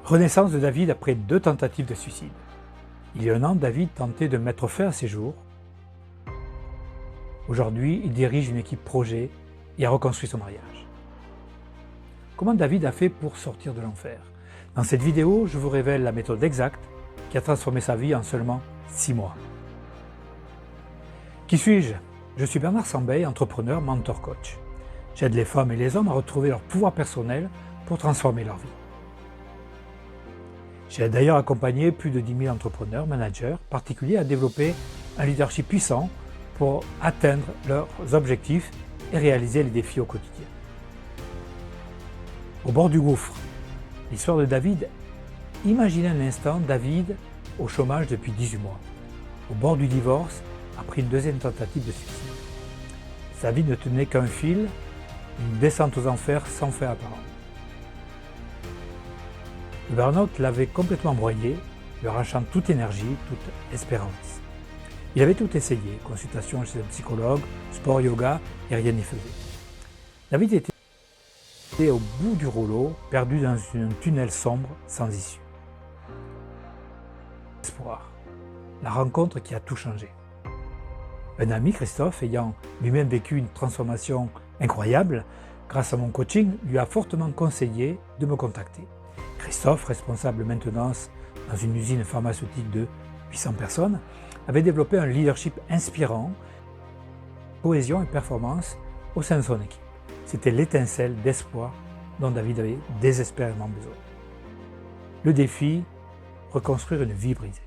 Renaissance de David après 2 tentatives de suicide. Il y a 1 an, David tentait de mettre fin à ses jours. Aujourd'hui, il dirige une équipe projet et a reconstruit son mariage. Comment David a fait pour sortir de l'enfer? Dans cette vidéo, je vous révèle la méthode exacte qui a transformé sa vie en seulement 6 mois. Qui suis-je? Je suis Bernard Sambeil, entrepreneur, mentor, coach. J'aide les femmes et les hommes à retrouver leur pouvoir personnel pour transformer leur vie. J'ai d'ailleurs accompagné plus de 10 000 entrepreneurs, managers, particuliers à développer un leadership puissant pour atteindre leurs objectifs et réaliser les défis au quotidien. Au bord du gouffre, l'histoire de David. Imaginez un instant David au chômage depuis 18 mois, au bord du divorce après une 2e tentative de suicide. Sa vie ne tenait qu'un fil, une descente aux enfers sans fin apparent. Le burn-out l'avait complètement broyé, lui arrachant toute énergie, toute espérance. Il avait tout essayé, consultation chez un psychologue, sport, yoga, et rien n'y faisait. David était au bout du rouleau, perdu dans un tunnel sombre, sans issue. Espoir, la rencontre qui a tout changé. Un ami, Christophe, ayant lui-même vécu une transformation incroyable, grâce à mon coaching, lui a fortement conseillé de me contacter. Christophe, responsable maintenance dans une usine pharmaceutique de 800 personnes, avait développé un leadership inspirant, cohésion et performance au sein de son équipe. C'était l'étincelle d'espoir dont David avait désespérément besoin. Le défi, reconstruire une vie brisée.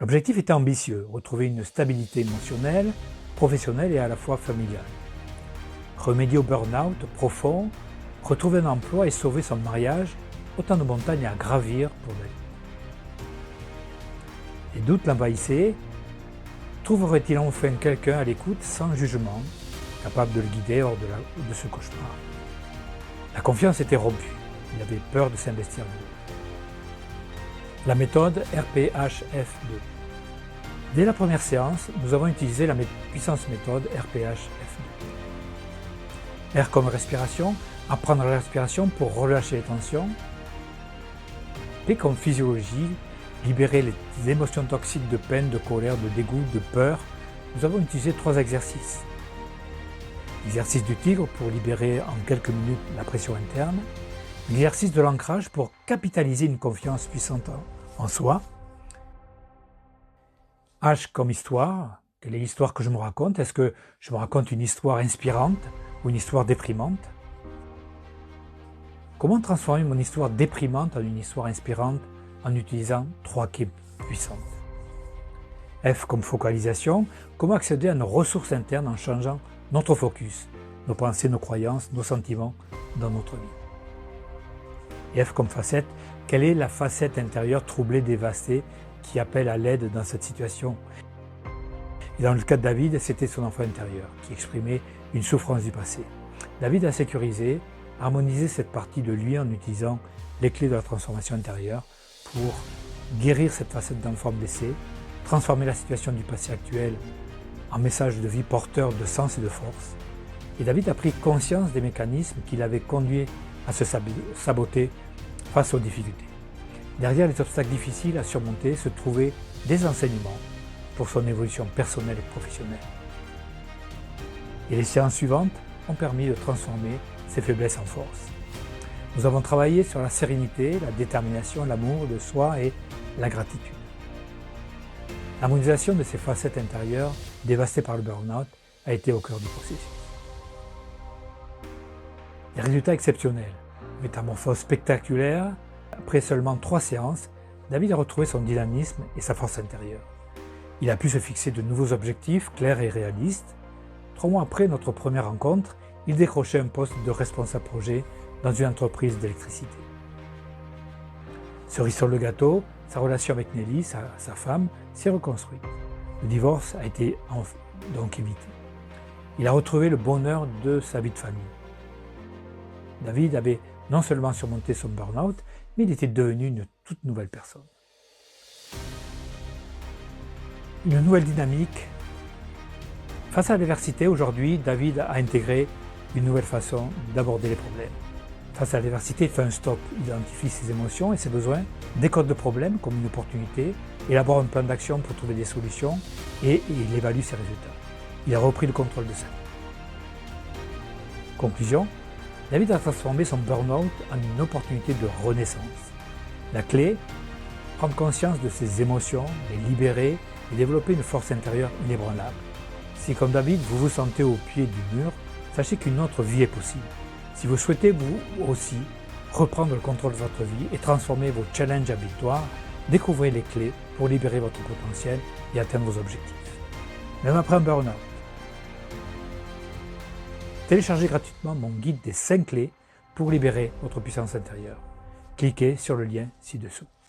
L'objectif était ambitieux, retrouver une stabilité émotionnelle, professionnelle et à la fois familiale. Remédier au burn-out profond, retrouver un emploi et sauver son mariage, autant de montagnes à gravir pour David. Les doutes l'envahissaient. Trouverait-il enfin quelqu'un à l'écoute sans jugement, capable de le guider hors de ce cauchemar? La confiance était rompue. Il avait peur de s'investir de nouveau. La méthode RPHF2. Dès la première séance, nous avons utilisé la puissance méthode RPHF2. R comme respiration, apprendre la respiration pour relâcher les tensions. P comme physiologie, libérer les émotions toxiques de peine, de colère, de dégoût, de peur. Nous avons utilisé 3 exercices. L'exercice du tigre pour libérer en quelques minutes la pression interne. L'exercice de l'ancrage pour capitaliser une confiance puissante en soi. H comme histoire. Quelle est l'histoire que je me raconte? Est-ce que je me raconte une histoire inspirante ou une histoire déprimante? Comment transformer mon histoire déprimante en une histoire inspirante en utilisant 3 clés puissantes? F comme focalisation. Comment accéder à nos ressources internes en changeant notre focus, nos pensées, nos croyances, nos sentiments dans notre vie? Et F comme facette. Quelle est la facette intérieure troublée, dévastée, qui appelle à l'aide dans cette situation? Et dans le cas de David, c'était son enfant intérieur qui exprimait une souffrance du passé. David a sécurisé, harmonisé cette partie de lui en utilisant les clés de la transformation intérieure pour guérir cette facette d'enfant blessé, transformer la situation du passé actuel en message de vie porteur de sens et de force. Et David a pris conscience des mécanismes qui l'avaient conduit à se saboter face aux difficultés. Derrière les obstacles difficiles à surmonter se trouvaient des enseignements pour son évolution personnelle et professionnelle. Et les séances suivantes ont permis de transformer ses faiblesses en force. Nous avons travaillé sur la sérénité, la détermination, l'amour de soi et la gratitude. L'harmonisation de ces facettes intérieures dévastées par le burn-out a été au cœur du processus. Les résultats exceptionnels. Métamorphose spectaculaire. Après seulement 3 séances, David a retrouvé son dynamisme et sa force intérieure. Il a pu se fixer de nouveaux objectifs clairs et réalistes. 3 mois après notre première rencontre, il décrochait un poste de responsable projet dans une entreprise d'électricité. Cerise sur le gâteau, sa relation avec Nelly, sa femme, s'est reconstruite. Le divorce a été donc évité. Il a retrouvé le bonheur de sa vie de famille. David avait non seulement surmonté son burn-out, mais il était devenu une toute nouvelle personne. Une nouvelle dynamique. Face à l'adversité, aujourd'hui, David a intégré une nouvelle façon d'aborder les problèmes. Face à l'adversité, il fait un stop, identifie ses émotions et ses besoins, décode le problème comme une opportunité, élabore un plan d'action pour trouver des solutions et il évalue ses résultats. Il a repris le contrôle de sa vie. Conclusion, David a transformé son burn-out en une opportunité de renaissance. La clé, prendre conscience de ses émotions, les libérer et développer une force intérieure inébranlable. Si comme David, vous vous sentez au pied du mur, sachez qu'une autre vie est possible. Si vous souhaitez vous aussi reprendre le contrôle de votre vie et transformer vos challenges en victoires, découvrez les clés pour libérer votre potentiel et atteindre vos objectifs. Même après un burn-out. Téléchargez gratuitement mon guide des 5 clés pour libérer votre puissance intérieure. Cliquez sur le lien ci-dessous.